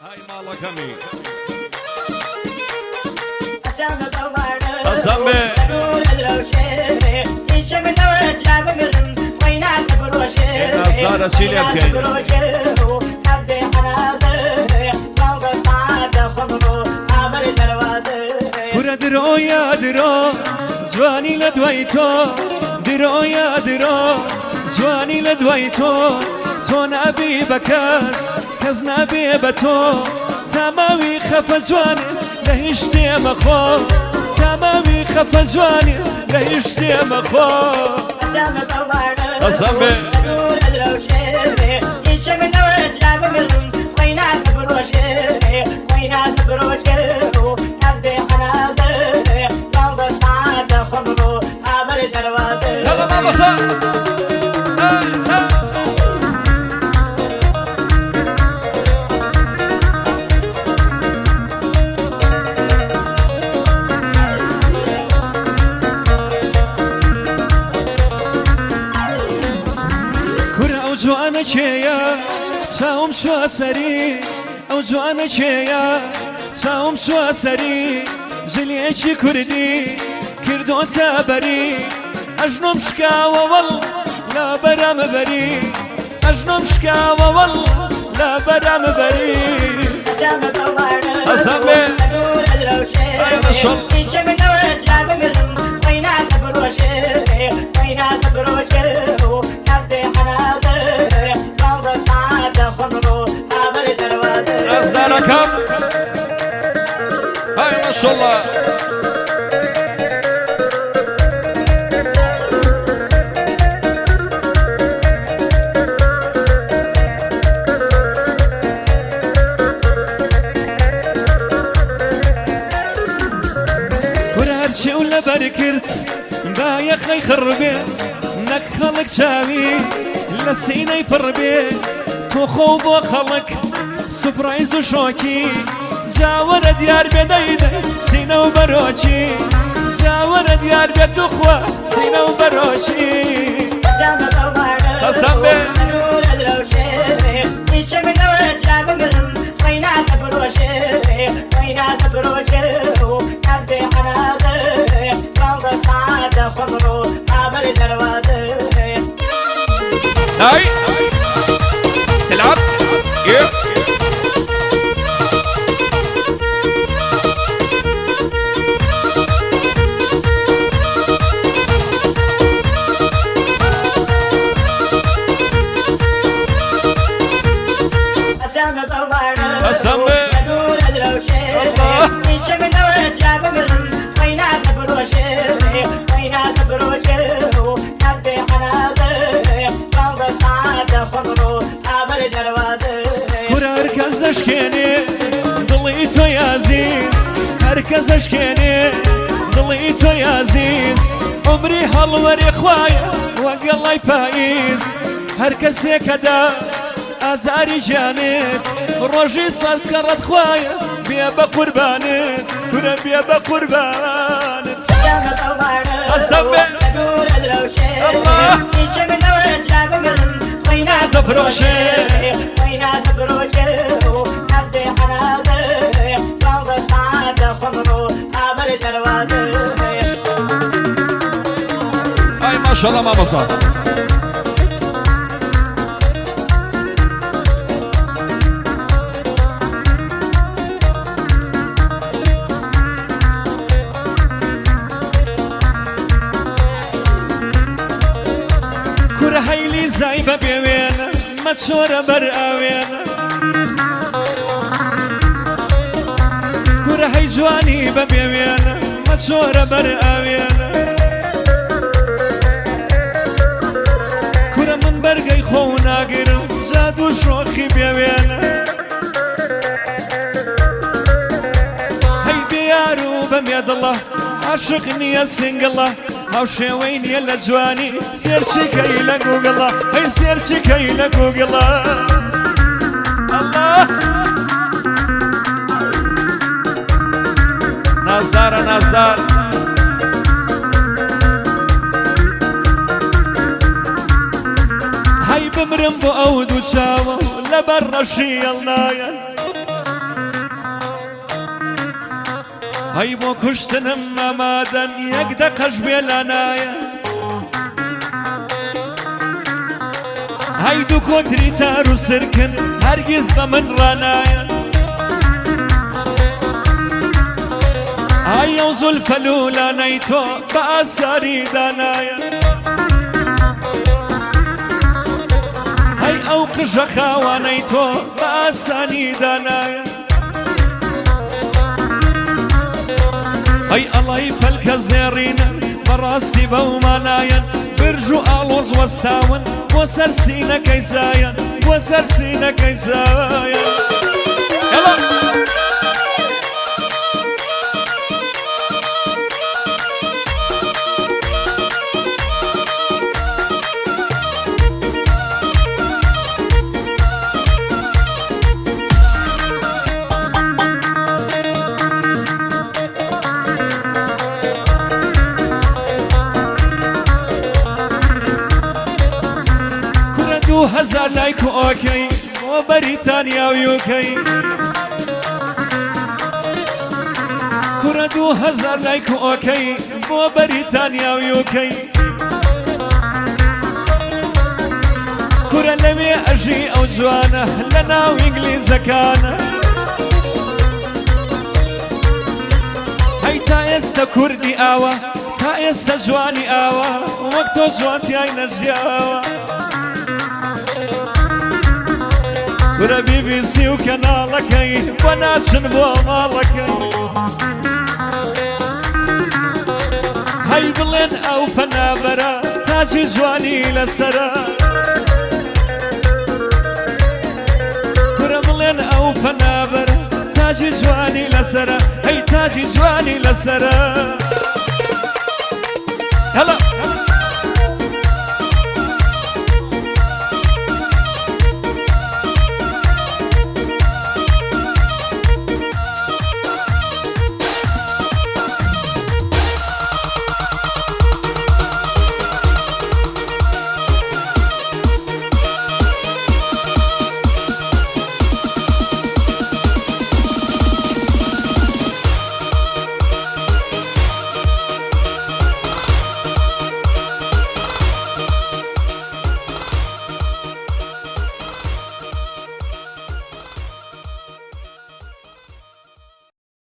هاي مالك همي ناس دارة شيلي بكين كرة درو يا درو جواني لدويتو درو يا درو جواني لدويتو تو نبي بكاس كز نبي بتو تماوي خف جواني لهشتي مخو تماوي خف جواني لهشتي مخو أصبر يلا ماما صار جوانا كيا ساوم شو سري او جوانا كيا ساوم شو سري جليش كردي كردو تابري اجنم شكاوى والله لا برام بري اجنم شكاوى والله لا برام بري أصبر أي ما شاء أصداركم هاي ما شاء الله كرهرشي ولا بركرت بايا خي خربي نك خلق شاوي لسينا يفربي تو خوب وخلق سبرايز وشوكي جاور ديار بدايدة سينا وبروشي جاور ديار بتخوة سينا وبروشي تصبر هاي تلعب هركز اشكيني ضليتو يا عزيز هركز اشكيني ضليتو يا عزيز عمري هالوري خوايا وقلي فايز هركز هكذا ازاري جانت روجي صلت كرت خوايا بيابا قربانت كنا بيابا قربانت أصبر الله زفروشي هاي ما شاء الله ما بصار كره هيلي زايبة بيوين مشورة برقاوين كره هي جواني ببيوين مشورة برقاوين كره من برقاي خونا قرم جادو شوخي بيوين هي بيارو بمياد الله عاشقني يا سنق الله هاو شوين يلا جواني سير شكاي لقوق الله هي سير شكاي لقوق الله الله نازدار نازدار هاي بمرم بو اود وشاوة لبرا شي النايا هەی بۆ کوشتنم ئامادەن یەک دەقەش بێ لانایە هەی دوو کۆتری تار و سرکن هەرگیز بە من ڕانایە هەی ئەو زولفە لوولانەی تۆ بە ئاساری دانایە هەی ئەو قژە خاوانەی تۆ بە ئاسانی دانایە هەی ئەڵەی پەلکە زێڕینە بەڕاستی بەومانایەن برژ و ئاڵۆز وەستاون بۆ سەر سینەکەی زایەن بۆ سەر سینەکەی زایەن هزار لایک و ئۆکەی بۆ بەریتانیا و یوکەی کوڕە 2000 لایک و ئۆکەی بۆ بەریتانیا و یوکەی کوڕە لەوێ ئەژی ئەو جوانە لە ناو ئینگلیزەکانە هەی تا ئێستا کوردی ئاوە تا ئێستا جوانی ئاوە وەک تۆ جوانتیای نەژیاوە کوڕە BBC و کەناڵەکەی بۆ ناچن بۆ ماڵەکەی هەی بڵێن ئەو فەنابەرە تاجی جوانی لەسەرە کوڕە بڵێن ئەو فەنابەرە تاجی جوانی لەسەرە هەی تاجی جوانی لەسەرە هەڵە